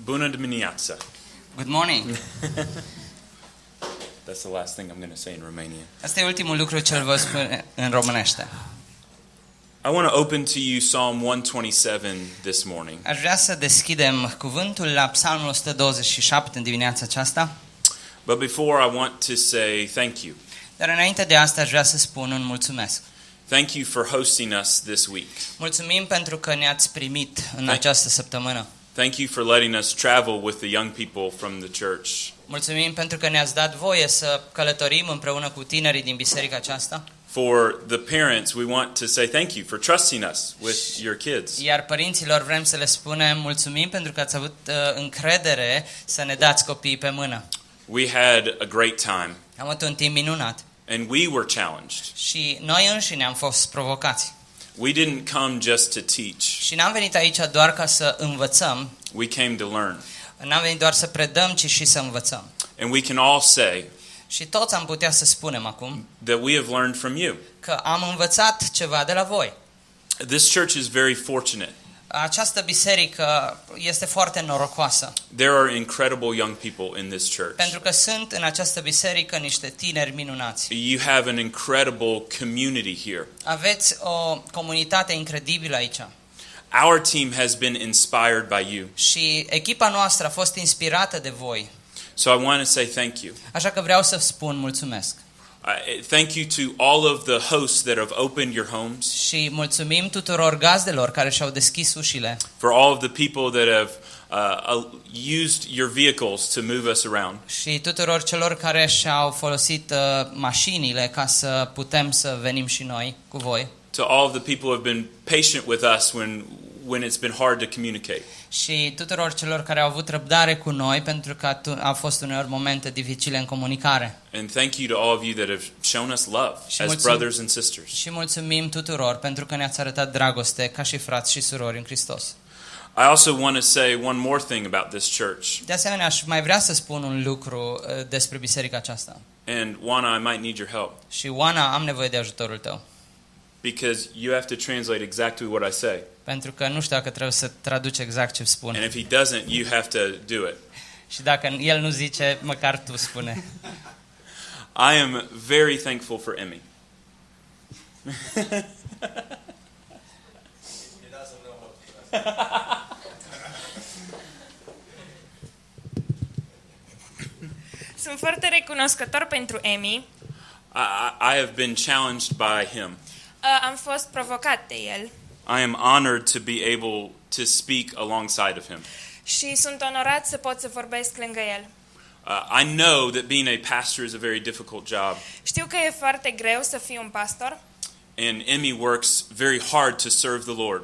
Bună dimineața. Good morning. That's the last thing I'm going to say in Romanian. Asta e ultimul lucru ce vă spun în românește. I want to open to you Psalm 127 this morning. Aș vrea să deschidem cuvântul la Psalmul 127 în dimineața aceasta. But before I want to say thank you. Dar înainte de asta aș vrea să spun un mulțumesc. Thank you for hosting us this week. Mulțumim pentru că ne-ați primit în această săptămână. Thank you for letting us travel with the young people from the church. Mulțumim pentru că ne-ați dat voie să călătorim împreună cu tinerii din biserica aceasta. For the parents, we want to say thank you for trusting us with your kids. Iar părinților vrem să le spunem mulțumim pentru că ați avut încredere să ne dați copiii pe mână. We had a great time. Am avut un timp minunat. And we were challenged. Și noi înșine am fost provocați. We didn't come just to teach. Și n-am venit aici doar ca să învățăm. We came to learn. N-am venit doar să predăm, ci și să învățăm. And we can all say Și toți am putea să spunem acum that we have learned from you. că am învățat ceva de la voi. This church is very fortunate. Această biserică este foarte norocoasă. There are incredible young people in this church. Pentru că sunt în această biserică niște tineri minunați. You have an incredible community here. Aveți o comunitate incredibilă aici. Our team has been inspired by you. Și echipa noastră a fost inspirată de voi. So I want to say thank you. Așa că vreau să spun mulțumesc. Thank you to all of the hosts that have opened your homes. Și mulțumim tuturor gazdelor care și-au deschis ușile. For all of the people that have used your vehicles to move us around. Și tuturor celor care și-au folosit mașinile ca să putem să venim și noi cu voi. To all of the people who have been patient with us when it's been hard to communicate. Și tuturor celor care au avut răbdare cu noi pentru că au fost uneori momente dificile în comunicare. And thank you to all of you that have shown us love as brothers and sisters. Și mulțumim tuturor pentru că ne-ați arătat dragoste ca și frați și surori în Hristos. I also want to say one more thing about this church. De asemenea, aș mai vrea să spun un lucru despre biserica aceasta. And Juana, I might need your help. Și Oana, am nevoie de ajutorul tău. Because you have to translate exactly what I say. Pentru că nu știu dacă trebuie să traduci exact ce spun. And if he doesn't, you have to do it. Și dacă el nu zice, măcar tu spune. I am very thankful for Emmy. He doesn't know what Sunt foarte recunoscător pentru Emmy. I have been challenged by him. Am fost provocat de el. I am honored to be able to speak alongside of him. Și sunt onorat să pot să vorbesc lângă el. I know that being a pastor is a very difficult job. Știu că e foarte greu să fii un pastor. And Emmy works very hard to serve the Lord.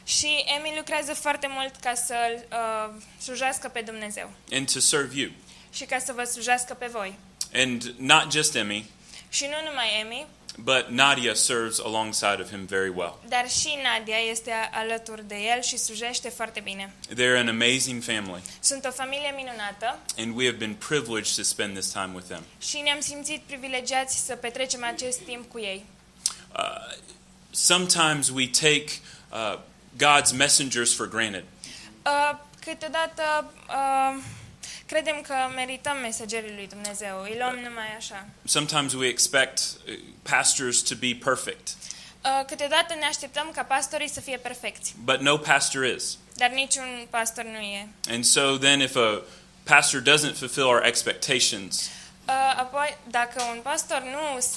Și Emmy lucrează foarte mult ca să slujească pe Dumnezeu. And to serve you. Și ca să vă slujească pe voi. And not just Emmy. Și nu numai Emmy. But Nadia serves alongside of him very well. Dar și Nadia este alături de el și slujește foarte bine. They're an amazing family. Sunt o familie minunată. And we have been privileged to spend this time with them. Și ne-am simțit privilegiați să petrecem acest timp cu ei. Sometimes we take God's messengers for granted. Câteodată credem că merităm mesagerii lui Dumnezeu. Îi luăm numai așa. Sometimes we expect pastors to be perfect. Câteodată ne așteptăm ca pastorii să fie perfecți. But no pastor is. Dar niciun pastor nu e. And so then if a pastor doesn't fulfill our expectations, apoi, dacă un pastor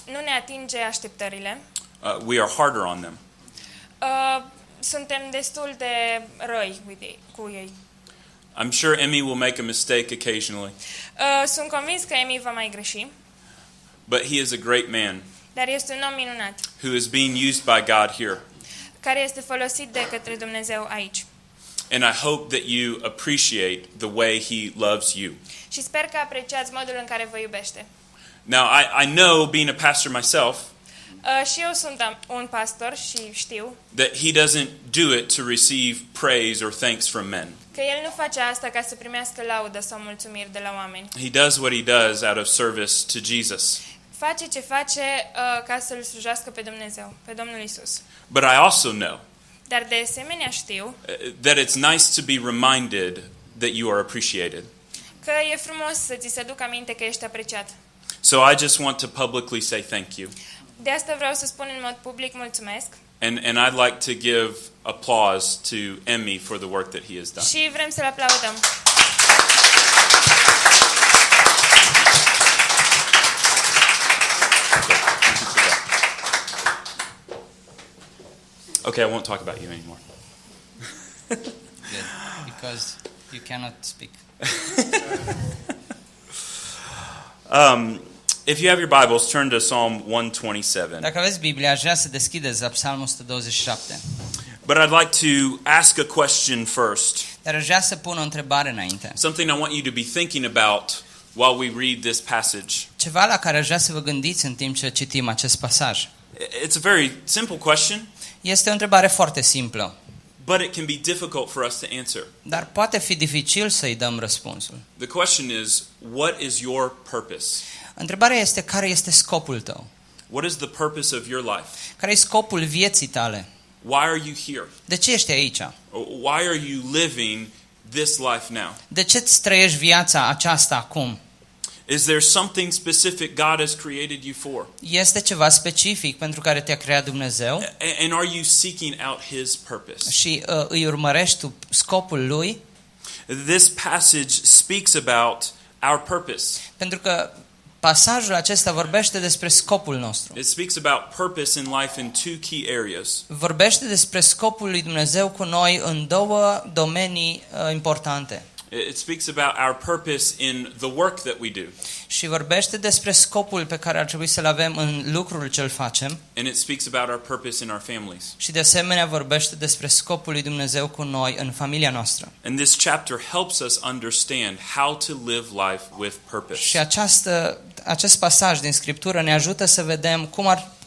nu ne atinge așteptările, we are harder on them. suntem destul de răi cu ei. I'm sure Emmy will make a mistake occasionally. Sunt convins că Emmy va mai greși. But he is a great man. Dar este un om minunat. Who is being used by God here. Care este folosit de către Dumnezeu aici. And I hope that you appreciate the way he loves you. Și sper că apreciați modul în care vă iubește. Now I know, being a pastor myself, și eu sunt un pastor și știu that he doesn't do it to receive praise or thanks from men. că el nu face asta ca să primească laudă sau mulțumiri de la oameni. He does what he does out of service to Jesus. Face ce face ca să-l slujească pe Dumnezeu, pe Domnul Isus. But I also know Dar de asemenea știu that it's nice to be reminded that you are appreciated. Că e frumos să ți se aducă aminte că ești apreciat. So I just want to publicly say thank you. De asta vreau să spun în mod public mulțumesc. And I'd like to give applause to Emmy for the work that he has done. Și vrem să-l aplaudăm. Okay, I won't talk about you anymore. Good, because you cannot speak. If you have your Bibles, turn to Psalm 127. Dacă aveți Biblia, aș vrea să deschideți la Psalmul 127. But I'd like to ask a question first. Dar aș vrea să pun o întrebare înainte. Something I want you to be thinking about while we read this passage. Ceva la care aș vrea să vă gândiți în timp ce citim acest pasaj. It's a very simple question, Este o întrebare foarte simplă, but it can be difficult for us to answer. dar poate fi dificil să-i dăm răspunsul. The question is, what is your purpose? Întrebarea este: care este scopul tău? What is the purpose of your life? Care e scopul vieții tale? Why are you here? De ce ești aici? Why are you living this life now? De ce îți trăiești viața aceasta acum? Is there something specific God has created you for? Este ceva specific pentru care te-a creat Dumnezeu And are you seeking out His purpose? și îi urmărești tu scopul lui? This passage speaks about our purpose. Pentru că pasajul acesta vorbește despre scopul nostru. It speaks about purpose in life in two key areas. Vorbește despre scopul lui Dumnezeu cu noi în două domenii importante. It speaks about our purpose in the work that we do. Și vorbește despre scopul pe care ar trebui să-l avem în lucrul ce-l facem. And it speaks about our purpose in our families. Și de asemenea vorbește despre scopul lui Dumnezeu cu noi în familia noastră. And this chapter helps us understand how to live life with purpose. Și acest pasaj din Scriptură ne ajută să vedem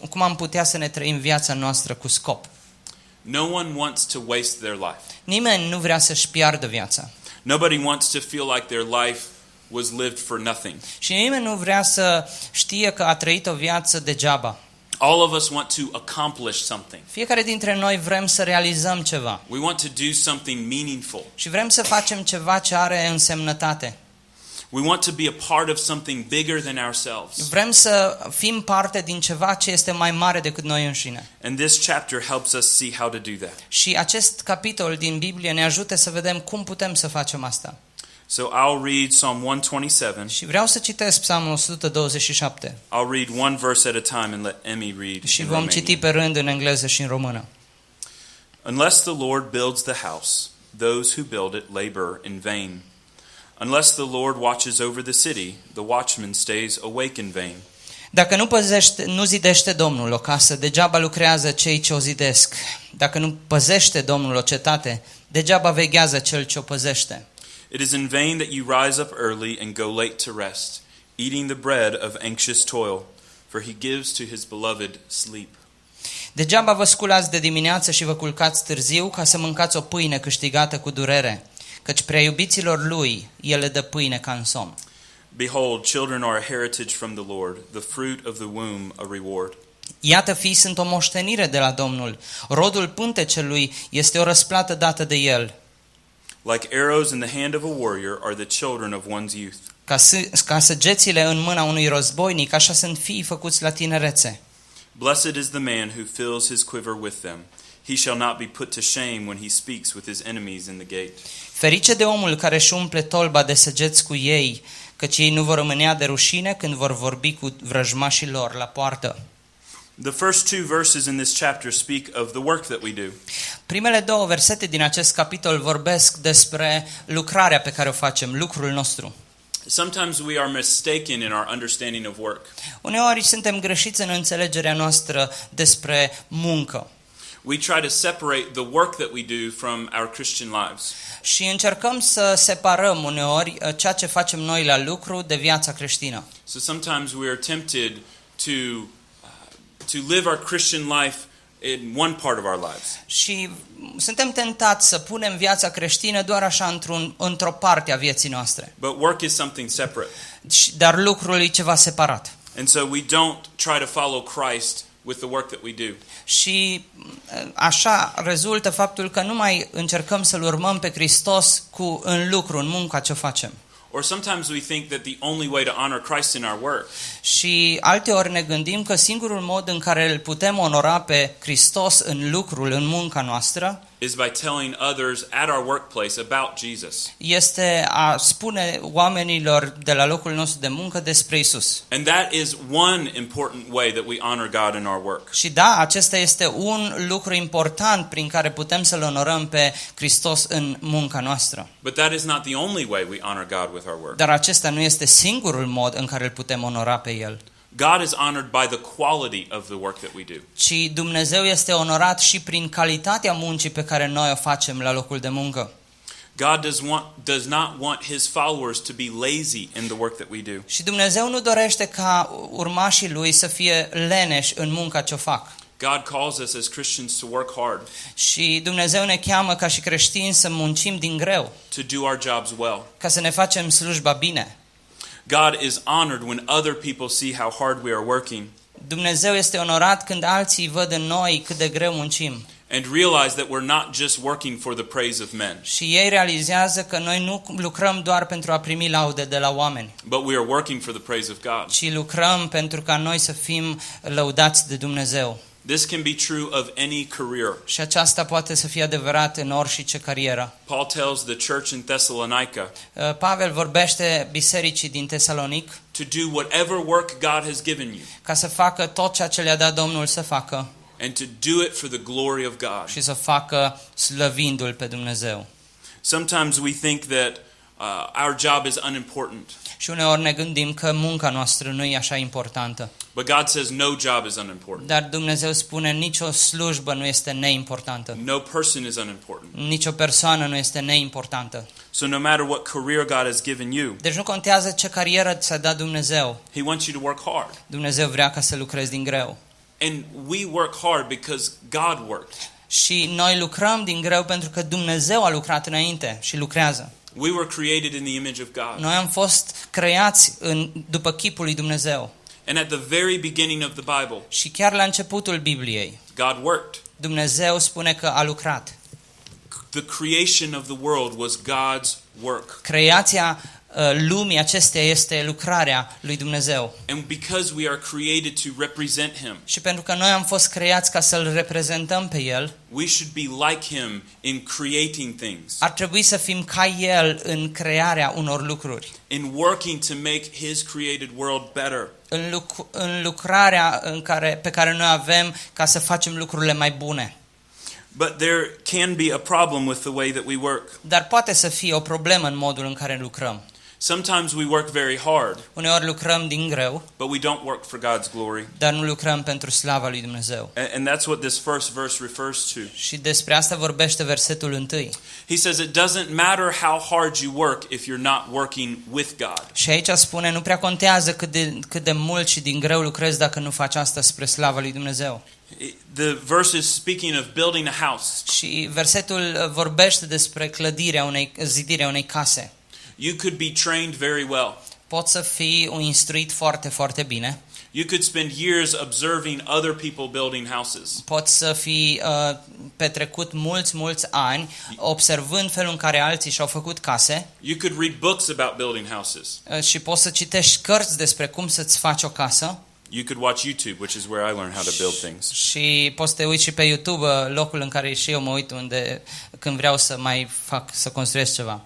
cum am putea să ne trăim viața noastră cu scop. No one wants to waste their life. Nimeni nu vrea să-și piardă viața. Nobody wants to feel like their life was lived for nothing. Și nimeni nu vrea să știe că a trăit o viață degeaba. All of us want to accomplish something. Fiecare dintre noi vrem să realizăm ceva. We want to do something meaningful. Și vrem să facem ceva ce are însemnătate. We want to be a part of something bigger than ourselves. Vrem să fim parte din ceva ce este mai mare decât noi înșine. And this chapter helps us see how to do that. Și acest capitol din Biblie ne ajută să vedem cum putem să facem asta. So I'll read Psalm 127. Și vreau să citesc Psalmul 127. I'll read one verse at a time and let Emmy read. Și in vom citi Romanian. pe rând în engleză și în română. Unless the Lord builds the house, those who build it labor in vain. Unless the Lord watches over the city, the watchman stays awake in vain. Dacă nu zidește Domnul o casă, degeaba lucrează cei ce o zidesc. Dacă nu păzește Domnul o cetate, degeaba veghează cel ce o păzește. It is in vain that you rise up early and go late to rest, eating the bread of anxious toil, for he gives to his beloved sleep. Degeaba vă sculați de dimineață și vă culcați târziu ca să mâncați o pâine câștigată cu durere, căci prea iubiților lui el le dă pâine ca în somn. Behold, children are a heritage from the Lord, the fruit of the womb a reward. Iată, fiii sunt o moștenire de la Domnul, rodul pântecelui este o răsplată dată de el. Like arrows in the hand of a warrior are the children of one's youth. Ca săgețile în mâna unui războinic, așa sunt fiii făcuți la tinerețe. Blessed is the man who fills his quiver with them. He shall not be put to shame when he speaks with his enemies in the gate. Ferice de omul care își umple tolba de săgeți cu ei, căci ei nu vor rămânea de rușine când vor vorbi cu vrăjmașii lor la poartă. The first two verses in this chapter speak of the work that we do. Primele două versete din acest capitol vorbesc despre lucrarea pe care o facem, lucrul nostru. Sometimes we are mistaken in our understanding of work. Uneori suntem greșiți în înțelegerea noastră despre muncă. We try to separate the work that we do from our Christian lives. Și încercăm să separăm uneori ceea ce facem noi la lucru de viața creștină. So sometimes we are tempted to live our Christian life in one part of our lives. Și suntem tentați să punem viața creștină doar așa într-o parte a vieții noastre. But work is something separate. Dar lucrul e ceva separat. And so we don't try to follow Christ with the work that we do. Și așa rezultă faptul că nu mai încercăm să-L urmăm pe Hristos în lucru, în munca ce facem. Or sometimes we think that the only way to honor Christ in our work Și alteori ne gândim că singurul mod în care îl putem onora pe Hristos în lucrul, în munca noastră, is by telling others at our workplace about Jesus. este a spune oamenilor de la locul nostru de muncă despre Isus. And that is one important way that we honor God in our work. Și da, acesta este un lucru important prin care putem să-L onorăm pe Hristos în munca noastră. But that is not the only way we honor God with our work. Dar acesta nu este singurul mod în care îl putem onora pe El. God is honored by the quality of the work that we do. Ci Dumnezeu este onorat și prin calitatea muncii pe care noi o facem la locul de muncă. God does not want his followers to be lazy in the work that we do. Și Dumnezeu nu dorește ca urmașii Lui să fie leneși în munca ce o fac. God calls us as Christians to work hard, Și Dumnezeu ne cheamă ca și creștini să muncim din greu, to do our jobs well. ca să ne facem slujba bine. God is honored when other people see how hard we are working Dumnezeu este onorat când alții văd în noi cât de greu muncim. and realize that we're not just working for the praise of men, Și ei realizează că noi nu lucrăm doar pentru a primi laude de la oameni, but we are working for the praise of God. ci lucrăm pentru ca noi să fim lăudați de Dumnezeu. This can be true of any career. Și aceasta poate să fie adevărat în orice carieră. Paul tells the church in Thessalonica Pavel vorbește bisericii din Tesalonic to do whatever work God has given you ca să facă tot ceea ce le-a dat Domnul să facă and to do it for the glory of God. și să facă slăvindu-L pe Dumnezeu. Sometimes we think that our job is unimportant, Și uneori ne gândim că munca noastră nu e așa importantă. but God says no job is unimportant. Dar Dumnezeu spune nicio slujbă nu este neimportantă. No person is unimportant. Nicio persoană nu este neimportantă. So no matter what career God has given you, Deci nu contează ce carieră ți-a dat Dumnezeu. he wants you to work hard. Dumnezeu vrea ca să lucrezi din greu. And we work hard because God worked. Și noi lucrăm din greu pentru că Dumnezeu a lucrat înainte și lucrează. We were created in the image of God. Noi am fost creați după chipul lui Dumnezeu. And at the very beginning of the Bible, Și chiar la începutul Bibliei, God worked. Dumnezeu spune că a lucrat. The creation of the world was God's work. Creația lumii acesteia este lucrarea lui Dumnezeu. And because we are created to represent him, Și pentru că noi am fost creați ca să-L reprezentăm pe El, we should be like him in creating things, ar trebui să fim ca El în crearea unor lucruri, in working to make his created world better. în lucrarea pe care noi avem ca să facem lucrurile mai bune. But there can be a problem with the way that we work. Dar poate să fie o problemă în modul în care lucrăm. Sometimes we work very hard, Uneori lucrăm din greu, but we don't work for God's glory. dar nu lucrăm pentru slava lui Dumnezeu. And that's what this first verse refers to. Și despre asta vorbește versetul 1. He says it doesn't matter how hard you work if you're not working with God. Și aici spune, nu prea contează cât de mult și din greu lucrezi dacă nu faci asta spre slava lui Dumnezeu. The verse is speaking of building a house. Și versetul vorbește despre zidirea unei case. You could be trained very well. Poți să fii instruit foarte, foarte bine. You could spend years observing other people building houses. Poți să fii petrecut mulți ani observând felul în care alții și-au făcut case. You could read books about building houses. Și poți să citești cărți despre cum să-ți faci o casă. You could watch YouTube, which is where I learned how to build things. Și poți să te uiți și pe YouTube, locul în care și eu mă uit când vreau să construiesc ceva.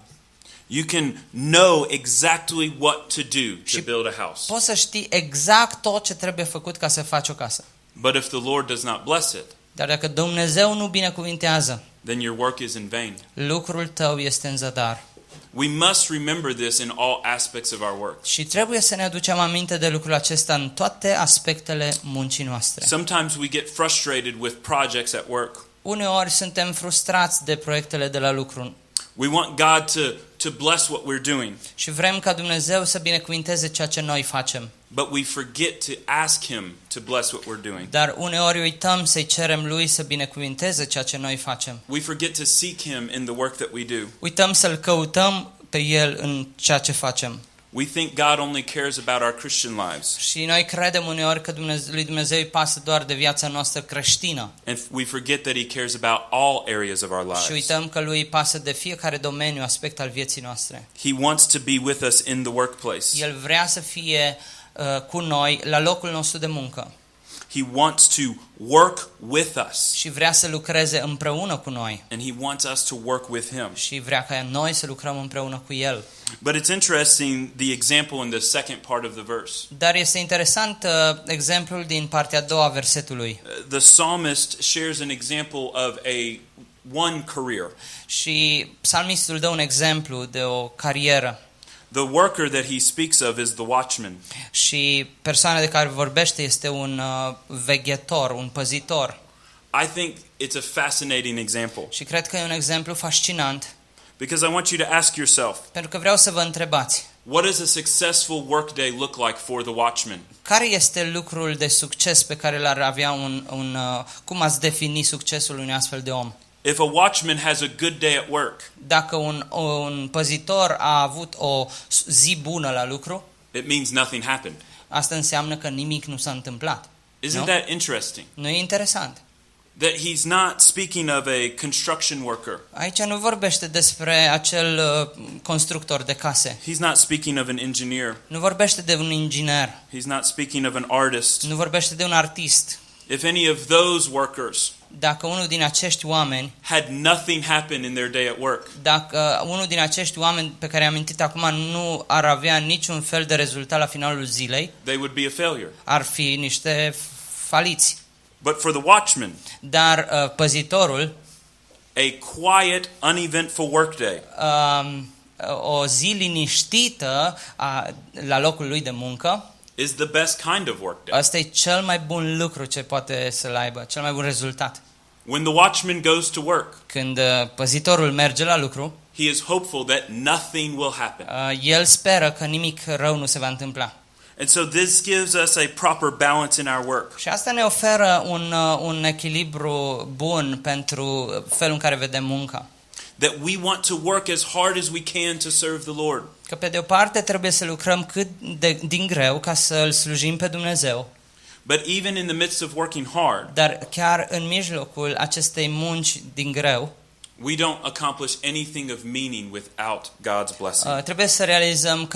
You can know exactly what to do to build a house. Poți să știi exact tot ce trebuie făcut ca să faci o casă. But if the Lord does not bless it, Dar dacă Dumnezeu nu binecuvintează, then your work is in vain. lucrul tău este în zadar. We must remember this in all aspects of our work. Și trebuie să ne aducem aminte de lucrul acesta în toate aspectele muncii noastre. Sometimes we get frustrated with projects at work. Uneori suntem frustrați de proiectele de la lucru We want God to bless what we're doing, și vrem ca Dumnezeu să binecuvinteze ceea ce noi facem. but we forget to ask him to bless what we're doing. Dar uneori uităm să-i cerem lui să binecuvinteze ceea ce noi facem. We forget to seek him in the work that we do. Uităm să-L căutăm pe El în ceea ce facem. We think God only cares about our Christian lives. Și noi credem uneori că lui Dumnezeu îi pasă doar de viața noastră creștină. And we forget that He cares about all areas of our Și lives. uităm că lui îi pasă de fiecare domeniu, aspect al vieții noastre. He wants to be with us in the workplace. El vrea să fie cu noi la locul nostru de muncă. He wants to work with us. Și vrea să lucreze împreună cu noi. And He wants us to work with Him. Și vrea ca noi să lucrăm împreună cu El. But it's interesting the example in the second part of the verse. Dar este interesant exemplul din partea a doua a versetului. The psalmist shares an example of one career. Și psalmistul dă un exemplu de o carieră. The worker that he speaks of is the watchman. Și persoana de care vorbește este un veghetor, un păzitor. I think it's a fascinating example Și cred că e un exemplu fascinant, because I want you to ask yourself, pentru că vreau să vă întrebați. what does a successful workday look like for the watchman? Care este lucrul de succes pe care l-ar avea cum ați defini succesul unui astfel de om? If a watchman has a good day at work, Dacă un păzitor a avut o zi bună la lucru, it means nothing happened. asta înseamnă că nimic nu s-a întâmplat. Isn't that interesting? Nu e interesant? That he's not speaking of a construction worker. Aici nu vorbește despre acel constructor de case. He's not speaking of an engineer. Nu vorbește de un inginer. He's not speaking of an artist. Nu vorbește de un artist. If any of those workers Dacă unul din acești oameni, had nothing happen in their day at work, dacă unul din acești oameni pe care am amintit acum nu ar avea niciun fel de rezultat la finalul zilei, they would be a failure. ar fi niște faliți. But for the watchman, Dar păzitorul, a quiet, uneventful workday o zi liniștită la locul lui de muncă, is the best kind of workday. ăsta e cel mai bun lucru ce poate să-l aibă, cel mai bun rezultat. When the watchman goes to work, Când păzitorul merge la lucru, he is hopeful that nothing will happen. el speră că nimic rău nu se va întâmpla. And so this gives us a proper balance in our work. Și asta ne oferă un echilibru bun pentru felul în care vedem munca. That we want to work as hard as we can to serve the Lord. Că pe de o parte trebuie să lucrăm din greu ca să îl slujim pe Dumnezeu, But even in the midst of working hard, dar chiar în mijlocul acestei munci din greu, we don't accomplish anything of meaning without God's blessing. trebuie să realizăm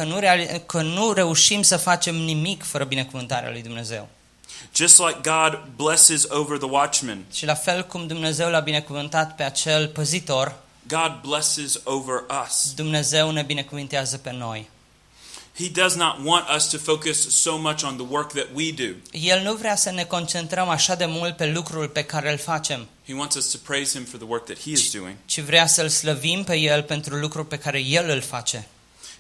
că nu reușim să facem nimic fără binecuvântarea lui Dumnezeu. Just like God blesses over the watchman, Și la fel cum Dumnezeu l-a binecuvântat pe acel păzitor, God blesses over us. Dumnezeu ne binecuvintează pe noi. He does not want us to focus so much on the work that we do. El nu vrea să ne concentrăm așa de mult pe lucrul pe care îl facem, He wants us to praise Him for the work that He is doing. ci vrea să-L slăvim pe El pentru lucrul pe care El îl face.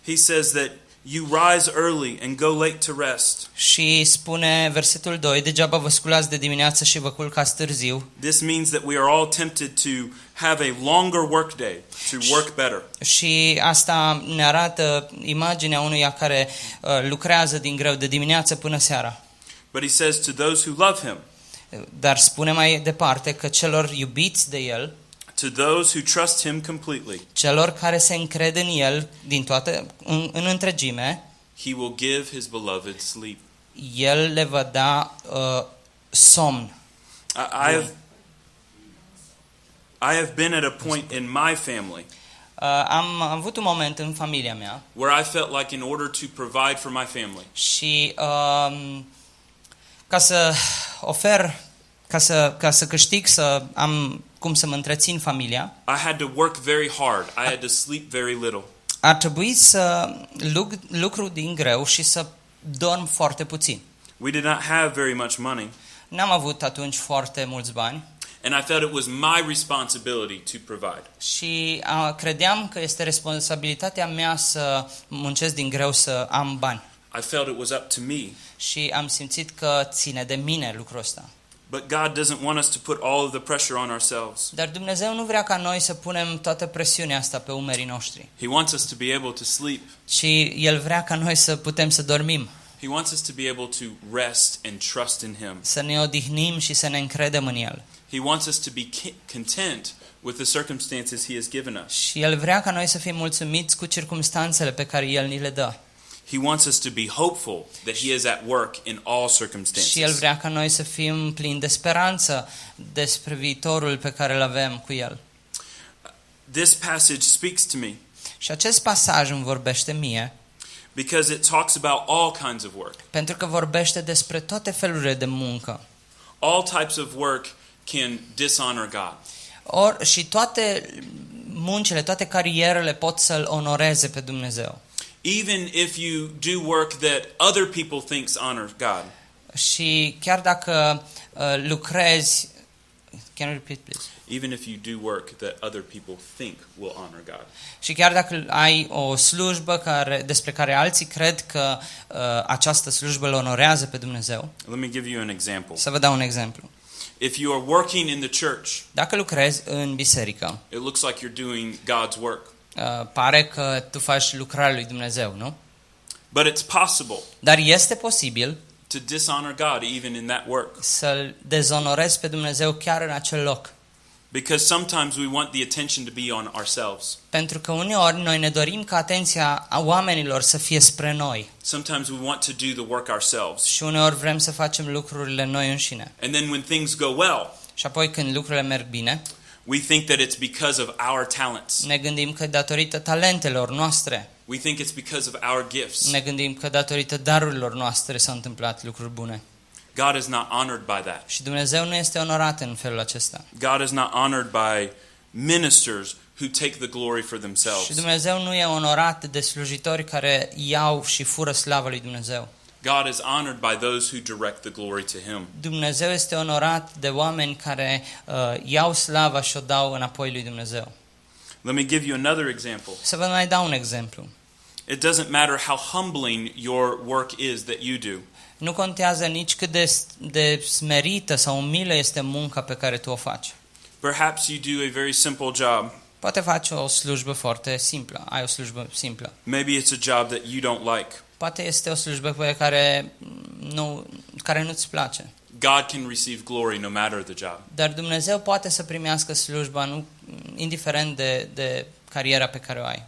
He says that you rise early and go late to rest. Și spune versetul 2, degeaba vă sculați de dimineață și vă culcați târziu. This means that we are all tempted to have a longer work day, to work better. Și asta ne arată imaginea unuia care lucrează din greu de dimineață până seara. But He says to those who love Him, Dar spune mai departe că celor iubiți de El, to those who trust Him completely, celor care se încred în El în întregime, He will give His beloved sleep. El le va da somn. I have been at a point in my family Am avut un moment în familia mea where I felt like in order to provide for my family, și ca să ofer, ca să câștig, să am cum să mă întrețin familia, I had to work very hard. I had to sleep very little. ar trebui să lucru din greu și să dorm foarte puțin. We did not have very much money, N-am avut atunci foarte mulți bani and I felt it was my responsibility to provide. și credeam că este responsabilitatea mea să muncesc din greu să am bani. I felt it was up to me. Și am simțit că ține de mine lucrul ăsta. But God doesn't want us to put all of the pressure on ourselves. Dar Dumnezeu nu vrea ca noi să punem toată presiunea asta pe umerii noștri, He wants us to be able to sleep. ci El vrea ca noi să putem să dormim, He wants us to be able to rest and trust in Him. să ne odihnim și să ne încredem în El. He wants us to be content with the circumstances He has given us. Și El vrea ca noi să fim mulțumiți cu circumstanțele pe care El ni le dă. He wants us to be hopeful that He is at work in all Și El circumstances. vrea ca noi să fim plini de speranță despre viitorul pe care îl avem cu El. This passage speaks to me Și acest pasaj îmi vorbește mie, because it talks about all kinds of work. pentru că vorbește despre toate felurile de muncă. All types of work can dishonor God. Și toate muncile, toate carierele pot să-L onoreze pe Dumnezeu. Even if you do work that other people think honors God. Și chiar dacă lucrezi, can you repeat please? Even if you do work that other people think will honor God. Și chiar dacă ai o slujbă despre care alții cred că această slujbă îl onorează pe Dumnezeu. Let me give you an example. Să vă dau un exemplu. If you are working in the church, Dacă lucrezi în biserică, it looks like you're doing God's work. pare că tu faci lucrarea lui Dumnezeu, nu? But it's possible Dar este posibil to dishonor God even in that work. să-L dezonorezi pe Dumnezeu chiar în acel loc. Because sometimes we want the attention to be on ourselves. Pentru că uneori noi ne dorim ca atenția a oamenilor să fie spre noi. Sometimes we want to do the work ourselves. Și uneori vrem să facem lucrurile noi înșine. And then when things go well, Și apoi când lucrurile merg bine, we think that it's because of our talents. ne gândim că datorită talentelor noastre, We think it's because of our gifts. ne gândim că datorită darurilor noastre s-au întâmplat lucruri bune. God is not honored by that. Și Dumnezeu nu este onorat în felul acesta. God is not honored by ministers who take the glory for Și themselves. Dumnezeu nu e onorat de slujitori care iau și fură slava lui Dumnezeu. God is honored by those who direct the glory to Him. Dumnezeu este onorat de oameni care iau slava și o dau înapoi lui Dumnezeu. Let me give you another example. Să vă mai dau un exemplu. It doesn't matter how humbling your work is that you do. Nu contează nici cât de smerită sau umilă este munca pe care tu o faci. Perhaps you do a very simple job. Poate faci o slujbă foarte simplă, ai o slujbă simplă. Maybe it's a job that you don't like. Poate este o slujbă pe care nu-ți place. God can receive glory no matter the job. Dar Dumnezeu poate să primească slujba indiferent de cariera pe care o ai.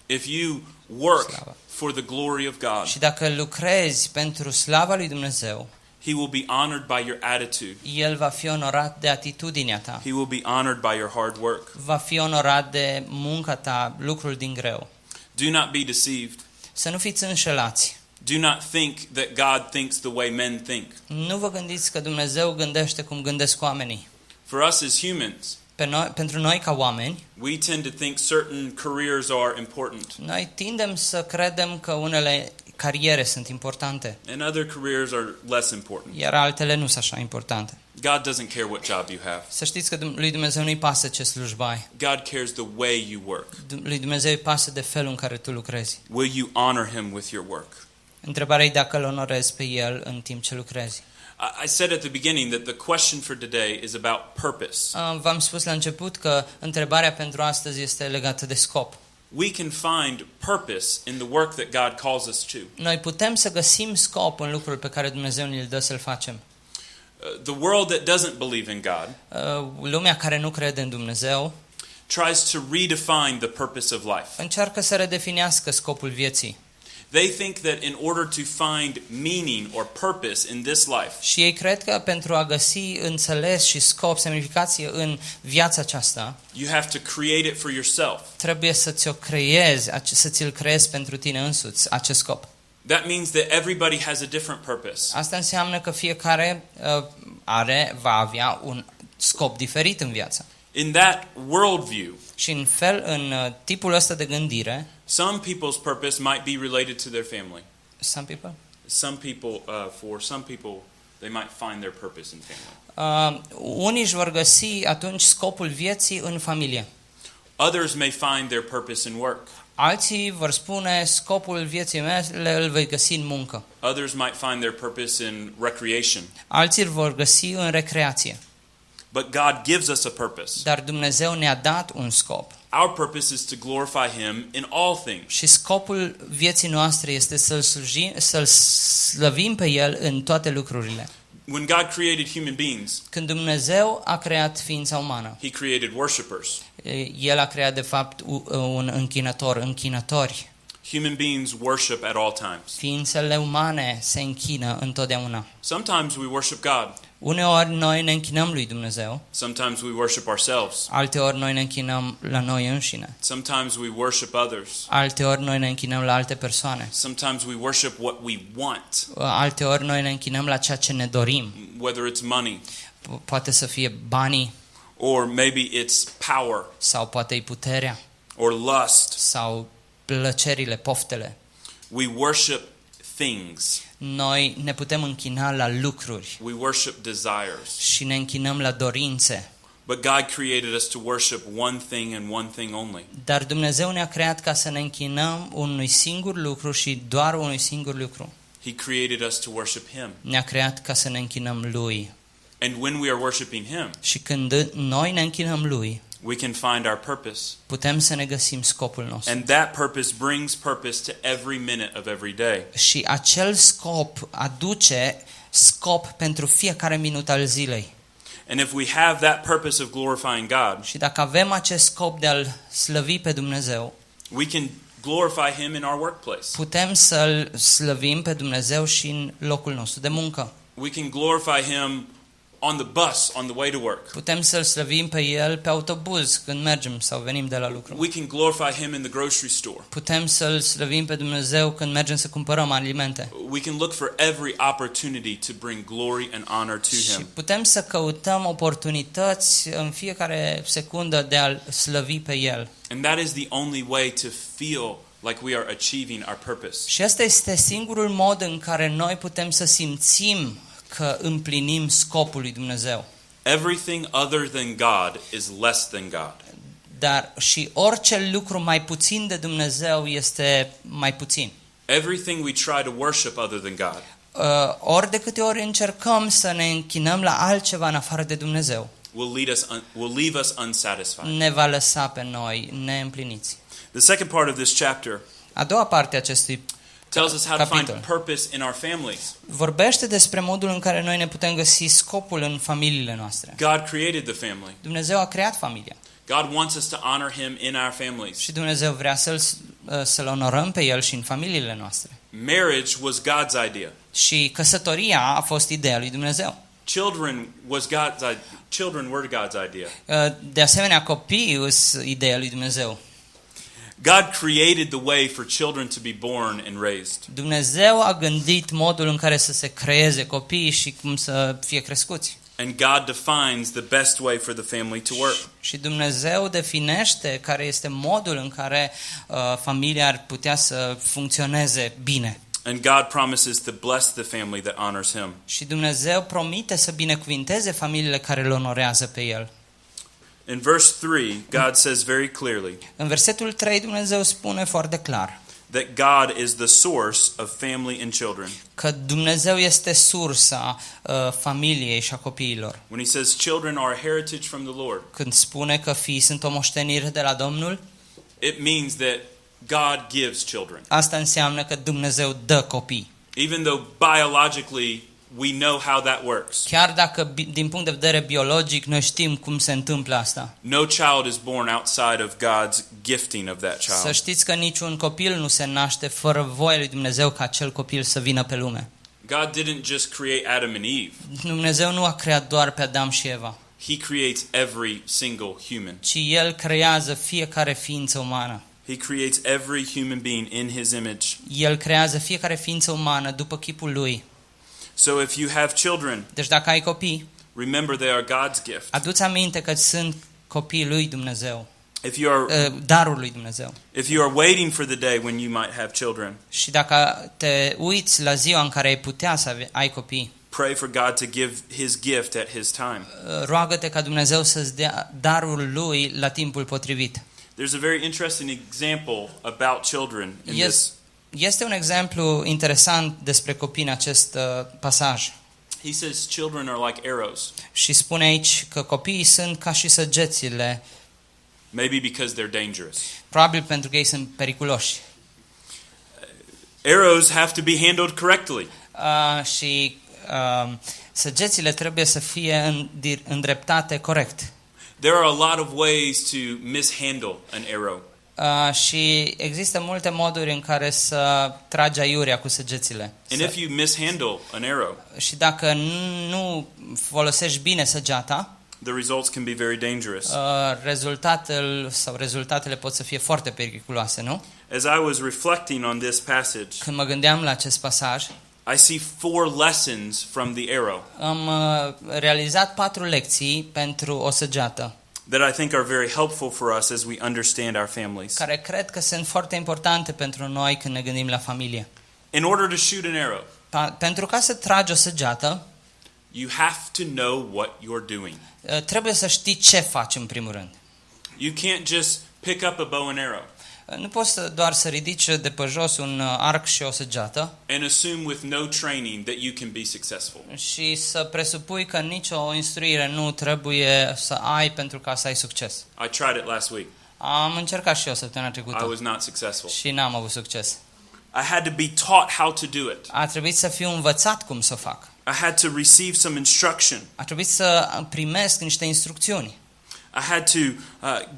If you work Slava. for the glory of God, Și dacă lucrezi pentru slava lui Dumnezeu, He will be honored by your attitude. El va fi onorat de atitudinea ta. He will be honored by your hard work. Va fi onorat de munca ta, lucrul din greu. Do not be deceived. Să nu fiți înșelați. Do not think that God thinks the way men think. Nu vă gândiți că Dumnezeu gândește cum gândesc oamenii. For us as humans, Pentru noi ca oameni, we tend to think certain careers are important noi tindem să credem că unele cariere sunt importante, and other careers are less important. iar altele nu sunt așa importante. God doesn't care what job you have. Să știți că lui Dumnezeu nu-i pasă ce slujbă ai. God cares the way you work. Lui Dumnezeu îi pasă de felul în care tu lucrezi. Will you honor Him with your work? Întrebarea e dacă îl onorezi pe El în timp ce lucrezi. I said at the beginning that the question for today is about purpose. V-am spus la început că întrebarea pentru astăzi este legată de scop. We can find purpose in the work that God calls us to. Noi putem să găsim scop în lucrul pe care Dumnezeu ne-l dă să-l facem. The world that doesn't believe in God Lumea care nu crede în Dumnezeu tries to redefine the purpose of life. încearcă să redefinească scopul vieții. They think that in order to find meaning or purpose in this life, Și ei cred că pentru a găsi înțeles și scop, semnificație în viața aceasta, you have to create it for yourself. trebuie să ți-o creezi, să ți-l creezi pentru tine însuți, acest scop. That means that everybody has a different purpose. Asta înseamnă că fiecare va avea un scop diferit în viață. In that worldview, Și în tipul ăsta de gândire, some people's purpose might be related to their family. some people, For some people, they might find their purpose in family. unii își vor găsi atunci scopul vieții în familie. Others may find their purpose in work. Alții vor spune scopul vieții mele îl voi găsi în muncă. Others might find their purpose in recreation. Alții îl vor găsi în recreație. But God gives us a purpose. Dar Dumnezeu ne-a dat un scop. Our purpose is to glorify Him in all things. Și scopul vieții noastre este să-L slăvim pe El în toate lucrurile. When God created human beings, Când Dumnezeu a creat ființa umană, He created worshipers. El a creat de fapt un închinători. Human beings worship at all times. Ființele umane se închină întotdeauna. Sometimes we worship God. Uneori noi ne închinăm lui Dumnezeu, Sometimes we worship ourselves. alteori noi ne închinăm la noi înșine, Sometimes we worship others. alteori noi ne închinăm la alte persoane, Sometimes we worship what we want, alteori noi ne închinăm la ceea ce ne dorim. whether it's money Poate să fie banii or maybe it's power sau poate e puterea or lust. sau plăcerile, poftele. We worship things. Noi ne putem închina la lucruri We worship desires. și ne închinăm la dorințe. But God created us to worship one thing and one thing only. Dar Dumnezeu ne-a creat ca să ne închinăm unui singur lucru și doar unui singur lucru. He created us to worship Him. Ne-a creat ca să ne închinăm Lui. And when we are worshiping Him, Și când noi ne închinăm Lui, we can find our purpose. putem să ne găsim scopul nostru. And that purpose brings purpose to every minute of every day. Și acel scop aduce scop pentru fiecare minut al zilei. And if we have that purpose of glorifying God, Și dacă avem acest scop de a-L slăvi pe Dumnezeu, we can glorify Him in our workplace. putem să-L slăvim pe Dumnezeu și în locul nostru de muncă. We can glorify Him on the bus on the way to work. Putem să-L slăvim pe El pe autobuz când mergem sau venim de la lucru. We can glorify Him in the grocery store. Putem să-L slăvim pe Dumnezeu când mergem să cumpărăm alimente. We can look for every opportunity to bring glory and honor to Și Him. putem să căutăm oportunități în fiecare secundă de a-L slăvi pe El. And that is the only way to feel like we are achieving our purpose. Și asta este singurul mod în care noi putem să simțim că împlinim scopul lui Dumnezeu. Everything other than God is less than God. Dar și orice lucru mai puțin de Dumnezeu este mai puțin. Everything we try to worship other than God Ori de câte ori încercăm să ne închinăm la altceva în afară de Dumnezeu, will leave us unsatisfied. ne va lăsa pe noi neîmpliniți. The second part of this chapter A doua parte a acestui tells us how to find capitol purpose in our families. vorbește despre modul în care noi ne putem găsi scopul în familiile noastre. God created the family. Dumnezeu a creat familia God wants us to honor Him in our families. și Dumnezeu vrea să-L onorăm pe El și în familiile noastre. Marriage was God's idea. Și căsătoria a fost ideea lui Dumnezeu. Children were God's idea. De asemenea, copiii sunt ideea lui Dumnezeu. God created the way for children to be born and raised. Dumnezeu a gândit modul în care să se creeze copiii și cum să fie crescuți. And God defines the best way for the family to work. Și Dumnezeu definește care este modul în care familia ar putea să funcționeze bine. And God promises to bless the family that honors Him. Și Dumnezeu promite să binecuvinteze familiile care îl onorează pe El. In verse 3, God says very clearly În versetul 3 Dumnezeu spune foarte clar that God is the source of family and children. că Dumnezeu este sursa familiei și a copiilor. When He says children are a heritage from the Lord, Când spune că fiii sunt o moștenire de la Domnul, it means that God gives children. asta înseamnă că Dumnezeu dă copii. Even though biologically we know how that works. Chiar dacă din punct de vedere biologic noi știm cum se întâmplă asta. No child is born outside of God's gifting of that Să child. știți că niciun copil nu se naște fără voia lui Dumnezeu ca acel copil să vină pe lume. God didn't just create Adam and Eve. Dumnezeu nu a creat doar pe Adam și Eva, He creates every single human. ci El creează fiecare ființă umană. He creates every human being in His image. El creează fiecare ființă umană după chipul Lui. So if you have children, Deci dacă ai copii, remember they are God's gift. adu-ți aminte că sunt copiii lui Dumnezeu, If you are darul lui Dumnezeu. if you are waiting for the day when you might have children, Și dacă te uiți la ziua în care ai putea să ai copii, pray for God to give His gift at His time. roagă-te ca Dumnezeu să-ți dea darul lui la timpul potrivit. There's a very interesting example about children in this. Este un exemplu interesant despre copii în acest pasaj. He says children are like arrows, Și spune aici că copiii sunt ca și săgețile, maybe because they're dangerous. probabil pentru că ei sunt periculoși. Arrows have to be handled correctly. Și săgețile trebuie să fie îndreptate corect. There are a lot of ways to mishandle an arrow. Și există multe moduri în care să tragi aiurea cu săgețile. And if you mishandle an arrow, Și dacă nu folosești bine săgeata, the results can be very dangerous. rezultatele pot să fie foarte periculoase, nu? As I was reflecting on this passage, Când mă gândeam la acest pasaj, I see 4 lessons from the arrow am realizat 4 lecții pentru o săgeată, that I think are very helpful for us as we understand our families. care cred că sunt foarte importante pentru noi când ne gândim la familie. In order to shoot an arrow, Pentru ca să tragi o săgeată, you have to know what you're doing. trebuie să știi ce faci în primul rând. You can't just pick up a bow and arrow Nu poți doar să ridici de pe jos un arc și o săgeată and assume with no training that you can be successful. și să presupui că nicio instruire nu trebuie să ai pentru ca să ai succes. I tried it last week. Am încercat și eu săptămâna I trecută was not successful. și n-am avut succes. I had to be taught how to do it. A trebuit să fiu învățat cum să o fac. I had to receive some instruction. A trebuit să primesc niște instrucțiuni I had to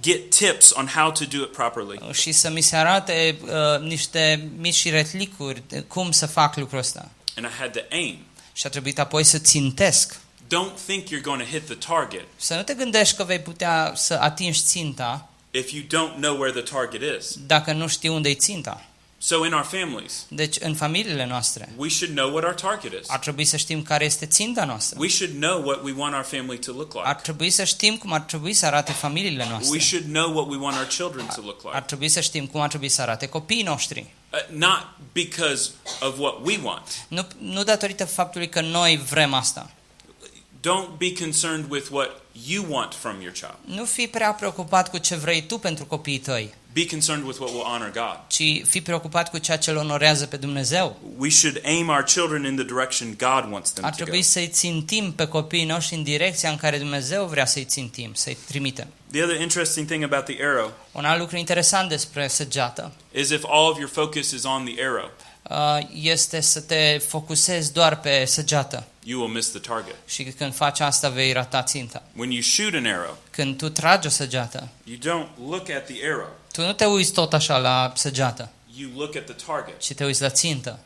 get tips on how to do it properly. și să mi se arate niște mici retlicuri de cum să fac lucrul ăsta. And I had to aim. Și a trebuit apoi să țintesc. Don't think you're going to hit the target Să nu te gândești că vei putea să atingi ținta if you don't know where the target is. dacă nu știi unde e ținta. So in our families, Deci, în familiile noastre, we should know what our target is. ar trebui să știm care este ținta noastră. We should know what we want our family to look Ar like. trebui să știm cum ar trebui să arate familiile We noastre. should know what we want our children to look Ar like. trebui să știm cum ar trebui să arate copiii noștri. Not because of what we want. Nu datorită faptului că noi vrem asta. Don't be concerned with what you want from your child. Nu fi prea preocupat cu ce vrei tu pentru copiii tăi, Be concerned with what will honor God. ci fi preocupat cu ceea ce îl onorează pe Dumnezeu. We should aim our children in the direction God wants them Ar to go. trebui să-i țintim pe copiii noștri în direcția în care Dumnezeu vrea să-i țintim, să-i trimitem. The other interesting thing about the arrow Un alt lucru interesant despre săgeată is if all of your focus is on the arrow, este să te focusezi doar pe săgeată. you will miss the target. Și când faci asta vei rata ținta. When you shoot an arrow, Când tu tragi o săgeată, you don't look at the arrow, tu nu te uiți tot așa la săgeată, you look at the target. ci te uiți la țintă.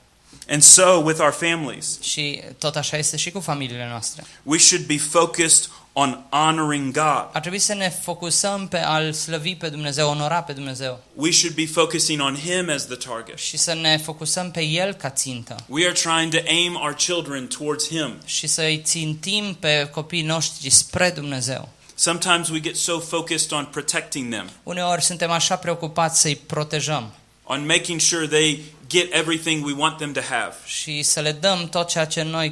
And so with our families, Și tot așa este și cu familiile noastre. we should be focused on honoring God. Ar trebui să ne focusăm pe a-L slăvi pe Dumnezeu, onora pe Dumnezeu We should be focusing on Him as the target. și să ne focusăm pe El ca țintă We are trying to aim our children towards Him. și să-i țintim pe copiii noștri spre Dumnezeu. Sometimes we get so focused on protecting them, Uneori suntem așa preocupați să-i protejăm on making sure they get everything we want them to have. și să le dăm tot ceea ce noi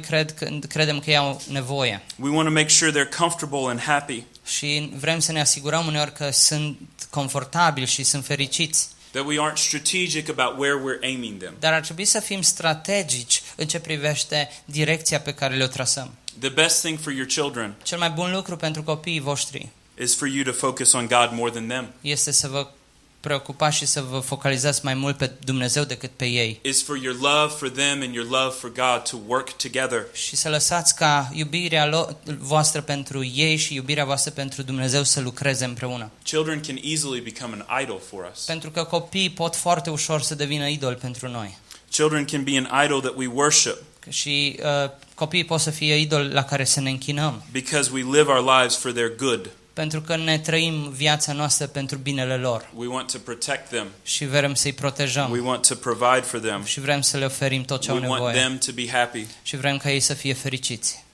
credem că ei au nevoie. We want to make sure they're comfortable and happy, Și vrem să ne asigurăm uneori că sunt confortabili și sunt fericiți. that we aren't strategic about where we're aiming them. Dar ar trebui să fim strategici în ce privește direcția pe care le-o trasăm. The best thing for your children Cel mai bun lucru pentru copiii voștri is for you to focus on God more than them, este să vă preocupați și să vă focalizați mai mult pe Dumnezeu decât pe ei. is for your love for them and your love for God to work together. Și să lăsați ca iubirea voastră pentru ei și iubirea voastră pentru Dumnezeu să lucreze împreună. Children can easily become an idol for us. Pentru că copiii pot foarte ușor să devină idoli pentru noi. Children can be an idol that we worship Și copiii pot să fie idoli la care să ne închinăm. because we live our lives for their good. Pentru că ne trăim viața noastră pentru binele lor. We want to protect them. Și vrem să-i We protejăm. want to provide for them. Și vrem să le oferim tot ce au We want nevoie. them to be happy. Și vrem ca ei să fie fericiți.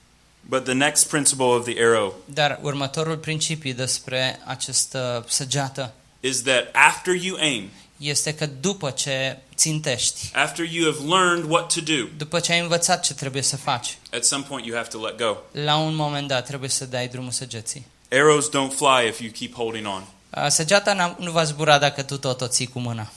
But the next principle of the arrow Dar următorul principiu despre această săgeată is that after you aim, este că după ce țintești, after you have learned what to do, după ce ai învățat ce trebuie să faci, at some point you have to let go. la un moment dat trebuie să dai drumul săgeții. Arrows don't fly if you keep holding on. Săgeata nu va zbura dacă tu tot o ții cu mâna.